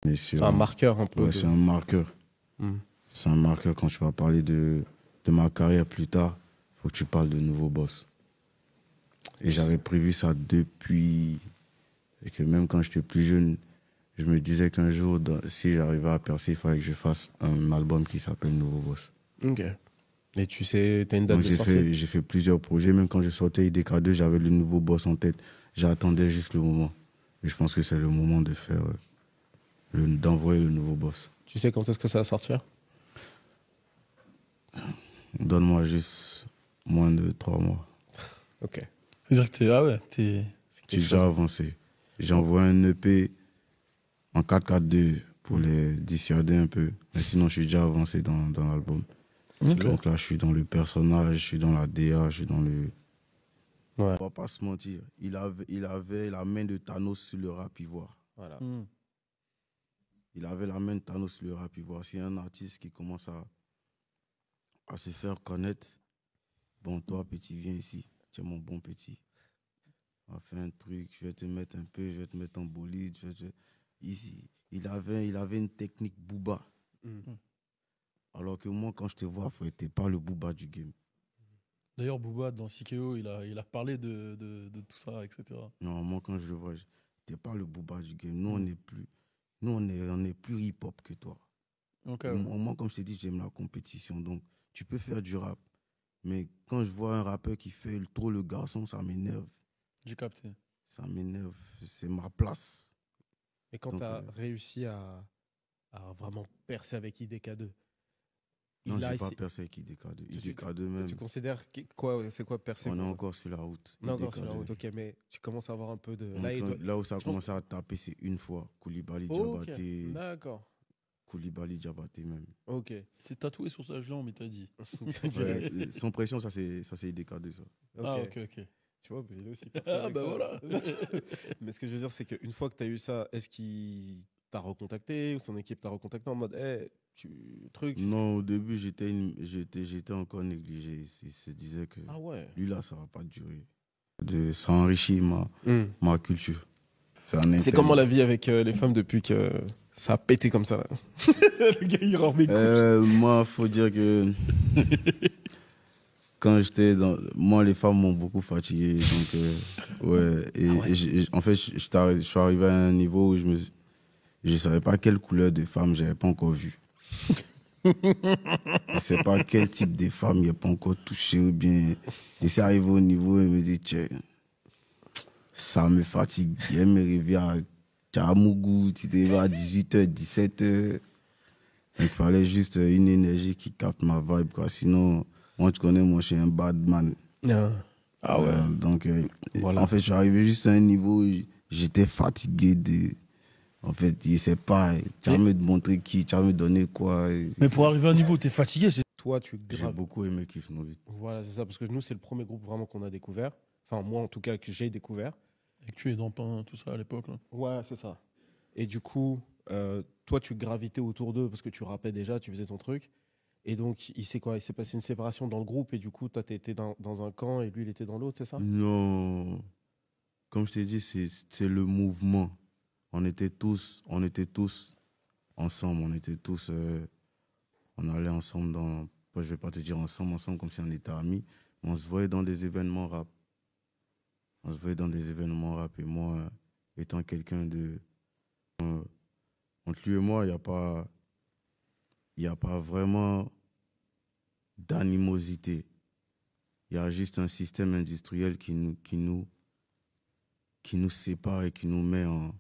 Mais C'est un marqueur un peu. Ouais, c'est un marqueur. C'est un marqueur quand tu vas parler de ma carrière plus tard. Il faut que tu parles de Nouveau Boss. Et j'avais prévu ça depuis. Et que même quand j'étais plus jeune, je me disais qu'un jour, si j'arrivais à percer, il fallait que je fasse un album qui s'appelle Nouveau Boss. Ok. Et tu sais, t'as une date Donc de sortie? j'ai fait plusieurs projets. Même quand je sortais IDK2, j'avais le Nouveau Boss en tête. J'attendais juste le moment. Et je pense que c'est le moment de faire, d'envoyer le Nouveau Boss. Tu sais quand est-ce que ça va sortir? Donne-moi juste moins de 3 mois. Ok. C'est-à-dire que t'es J'ai déjà avancé. J'envoie un EP en 4-4-2 pour les dissuader un peu. Mais sinon, je suis déjà avancé dans l'album. Donc là, je suis dans le personnage, je suis dans la DA, je suis dans le... Ouais. On va pas se mentir. Il avait la main de Thanos sur le rap ivoire. Voilà. Il avait la main de Thanos sur le rap ivoire. C'est un artiste qui commence à se faire connaître. Bon, toi, petit, viens ici. Tu es mon bon petit. On va faire un truc, je vais te mettre un peu, je vais te mettre en bolide. Ici, il avait une technique Booba. Alors que moi, quand je te vois, tu n'es pas le Booba du game. D'ailleurs, Booba, dans Sikeo, il a parlé de tout ça, etc. Non, moi, quand je le vois, tu n'es pas le Booba du game. Nous, on est plus hip-hop que toi. Okay, moi, comme je t'ai dit, j'aime la compétition. Donc, tu peux faire du rap. Mais quand je vois un rappeur qui fait trop le garçon, ça m'énerve. j'ai capté. Ça m'énerve. C'est ma place. Et quand tu as réussi à vraiment percer avec IDK2, non, je n'ai pas percé avec IDK2. IDK2 même. Tu considères quoi, c'est quoi percer? On est encore sur la route. Non, encore sur la route, ok, mais tu commences à avoir un peu de... Là où ça a commencé à taper, c'est une fois. Koulibaly, Diabaté. Okay. D'accord. Koulibaly, Diabaté même. Ok. C'est tatoué sur sa jambe, il t'a dit. Ouais, sans pression, ça c'est IDK2 ça. Okay. Ah, ok. Tu vois, il aussi. Ah, bah voilà. Mais ce que je veux dire, c'est qu'une fois que tu as eu ça, est-ce qu'il t'a recontacté ou son équipe t'a recontacté en mode, Non, au début, j'étais encore négligé. Il se disait que lui là, ça va pas durer. Ça enrichit ma culture. C'est comment la vie avec les femmes depuis que ça a pété comme ça là? Le gars, il rend mes couches. Moi, faut dire que quand j'étais dans... Moi, les femmes m'ont beaucoup fatigué. Donc, ouais. Et en fait, je suis arrivé à un niveau où je ne savais pas quelle couleur de femme j'avais pas encore vue. Je ne sais pas quel type de femme il n'y a pas encore touché ou bien. Et c'est arrivé au niveau où il me dit, tiens, ça me fatigue. Elle me réveille à Tchamougou, tu te réveilles à 18h, 17h. Donc, il fallait juste une énergie qui capte ma vibe, quoi. Sinon, moi, tu connais, moi, je suis un bad man. Ah ouais. Donc, voilà. En fait, je suis arrivé juste à un niveau où j'étais fatigué de... En fait, il ne sait pas, tu vas me montrer qui, tu vas me donner quoi. Mais pour arriver à un niveau où tu es fatigué, c'est... Toi, j'ai beaucoup aimé Kif No Beat. Voilà, c'est ça, parce que nous, c'est le premier groupe vraiment qu'on a découvert. Enfin, moi, en tout cas, que j'ai découvert. Et que tu es dans Pain, tout ça à l'époque. Là. Ouais, c'est ça. Et du coup, toi, tu gravitais autour d'eux parce que tu rappais déjà, tu faisais ton truc. Et donc, il s'est passé une séparation dans le groupe et du coup, toi, tu étais dans un camp et lui, il était dans l'autre, c'est ça? Non. Comme je t'ai dit, c'est le mouvement. On était tous ensemble. On était tous... on allait ensemble dans... Je ne vais pas te dire ensemble comme si on était amis. Mais on se voyait dans des événements rap. Et moi, étant quelqu'un de... entre lui et moi, il n'y a pas vraiment d'animosité. Il y a juste un système industriel qui nous sépare et qui nous met en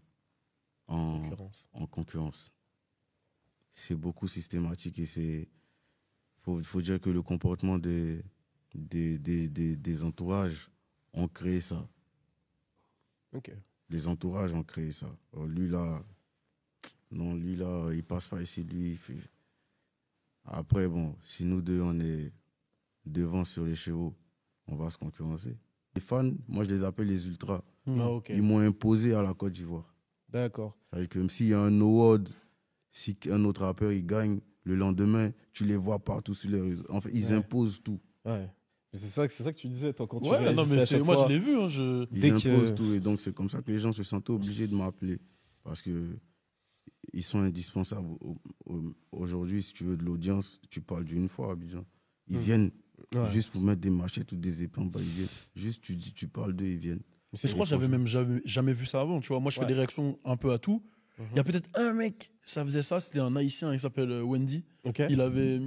concurrence. C'est beaucoup systématique et faut dire que le comportement des entourages ont créé ça. Ok. Les entourages ont créé ça. Alors lui là, il passe pas ici, lui, il fait... Après, bon, si nous deux, on est devant sur les chevaux, on va se concurrencer. Les fans, moi, je les appelle les ultras. Ils m'ont imposé à la Côte d'Ivoire. D'accord. C'est-à-dire que même s'il y a un award, si un autre rappeur, il gagne, le lendemain, tu les vois partout sur les réseaux. En fait, ils imposent tout. Ouais. C'est ça que tu disais, toi, quand tu non, mais moi, je l'ai vu. Hein, Ils imposent tout. Et donc, c'est comme ça que les gens se sentaient obligés de m'appeler. Parce que ils sont indispensables. Aujourd'hui, si tu veux de l'audience, tu parles d'une fois à Abidjan. Ils viennent juste pour mettre des machettes ou des épées en bas. Ils viennent. Juste, tu parles d'eux, ils viennent. Mais je crois que j'avais même jamais vu ça avant. Tu vois, moi, je fais des réactions un peu à tout. Il y a peut-être un mec, ça faisait ça. C'était un Haïtien, il s'appelle Wendy. Ok. Il avait